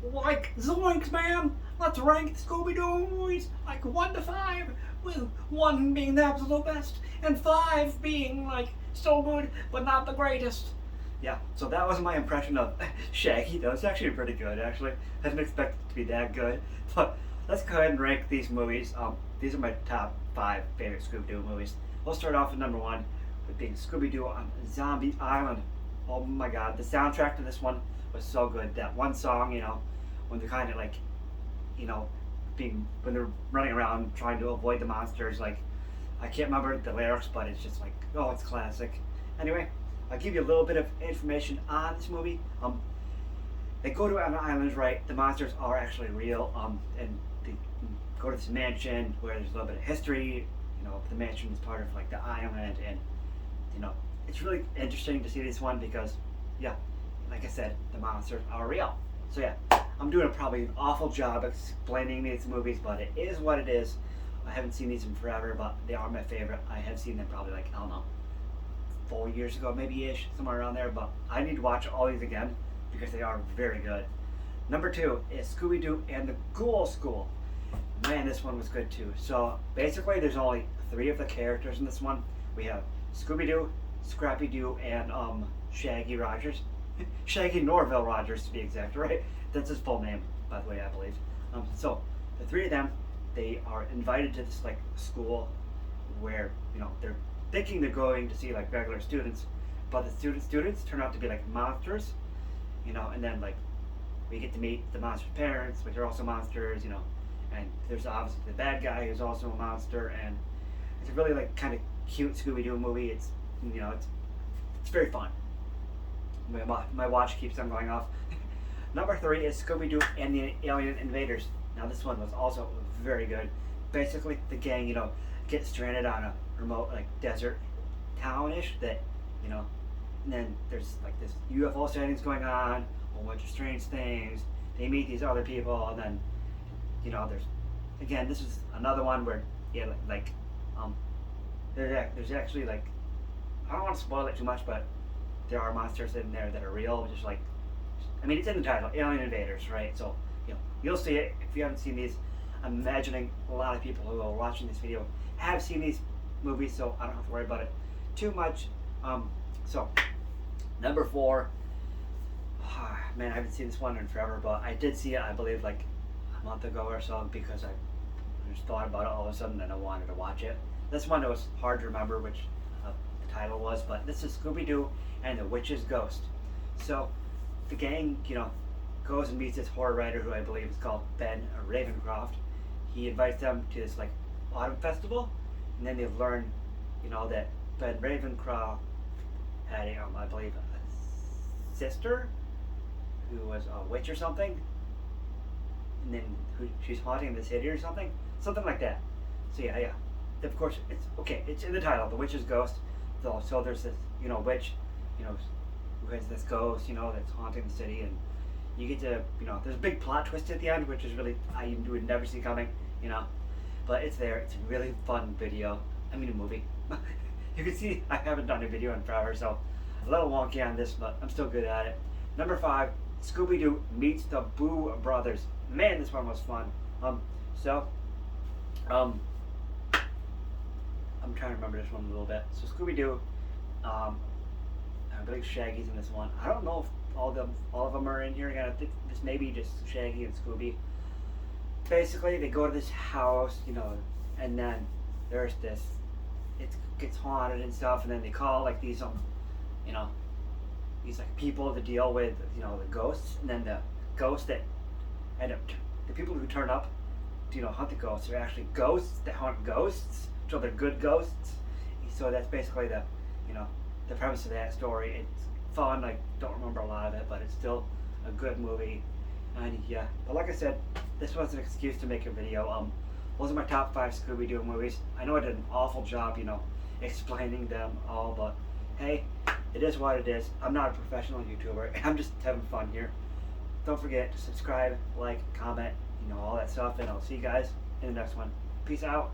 Like Zoinks, man! Let's rank the Scooby Doo movies like 1 to 5, with 1 being the absolute best, and 5 being like so good but not the greatest. Yeah, so that was my impression of Shaggy. That was actually pretty good, actually. I didn't expect it to be that good. But let's go ahead and rank these movies. These are my top 5 favorite Scooby Doo movies. We'll start off with number 1, with being Scooby Doo on Zombie Island. Oh my god, the soundtrack to this one was so good. That one song, when they're kind of like, you know, when they're running around trying to avoid the monsters, like, I can't remember the lyrics, but it's just like, oh, it's classic. Anyway, I'll give you a little bit of information on this movie. They go to an island, right? The monsters are actually real. And they go to this mansion where there's a little bit of history. The mansion is part of like the island, and it's really interesting to see this one because, yeah, like I said, the monsters are real. So yeah, I'm doing probably an awful job explaining these movies, but it is what it is. I haven't seen these in forever, but they are my favorite. I have seen them probably like, I don't know, 4 years ago, maybe ish, somewhere around there. But I need to watch all these again because they are very good. Number 2 is Scooby Doo and the Ghoul School. Man, this one was good too. So basically, there's only 3 of the characters in this one. We have Scooby Doo, Scrappy Doo, and Shaggy Rogers. Shaggy Norville Rogers, to be exact, right? That's his full name, by the way, I believe. So the 3 of them, they are invited to this like school where they're thinking they're going to see like regular students, but the students turn out to be like monsters, and then like we get to meet the monster's parents, which are also monsters, and there's obviously the bad guy who's also a monster, and it's a really like kind of cute Scooby Doo movie. It's it's very fun. My watch keeps on going off. Number 3 is Scooby Doo and the Alien Invaders. Now this one was also very good. Basically, the gang gets stranded on a remote like desert townish that and then there's like this UFO sightings going on, a whole bunch of strange things. They meet these other people, and then there's again, this is another one where there's actually like, I don't want to spoil it too much, but there are monsters in there that are real. Just like, I mean, it's in the title, Alien Invaders, right? So you'll see it if you haven't seen these. I'm imagining a lot of people who are watching this video have seen these movies, so I don't have to worry about it too much. So number 4, man, I haven't seen this one in forever, but I did see it, I believe, like a month ago or so, because I just thought about it all of a sudden and I wanted to watch it. This one, it was hard to remember which the title was, but this is Scooby Doo and the Witch's Ghost. So the gang, goes and meets this horror writer who I believe is called Ben Ravencroft. He invites them to this like autumn festival, and then they learn, that Ben Ravencroft had, I believe, a sister who was a witch or something, and then she's haunting the city or something like that. So yeah. Of course, it's okay. It's in the title, The Witch's Ghost. So there's this, witch, who has this ghost, that's haunting the city, and you get to, there's a big plot twist at the end, which is really, I would never see coming, but it's there. It's a really fun video. I mean, a movie. You can see I haven't done a video in forever, so a little wonky on this, but I'm still good at it. Number 5, Scooby Doo meets the Boo Brothers. Man, this one was fun. I'm trying to remember this one a little bit. So Scooby Doo, I believe Shaggy's in this one. I don't know if all of them are in here. I think this may be just Shaggy and Scooby. Basically, they go to this house, and then there's this. It gets haunted and stuff, and then they call like these these like people to deal with the ghosts, and then the ghosts that end up the people who turn up to hunt the ghosts are actually ghosts that hunt ghosts. So they're good ghosts. So that's basically the premise of that story. It's fun. I don't remember a lot of it, but it's still a good movie. And yeah, but like I said, this was an excuse to make a video. Those are my top 5 Scooby Doo movies. I know I did an awful job, explaining them all, but hey, it is what it is. I'm not a professional YouTuber. I'm just having fun here. Don't forget to subscribe, like, comment, all that stuff, and I'll see you guys in the next one. Peace out.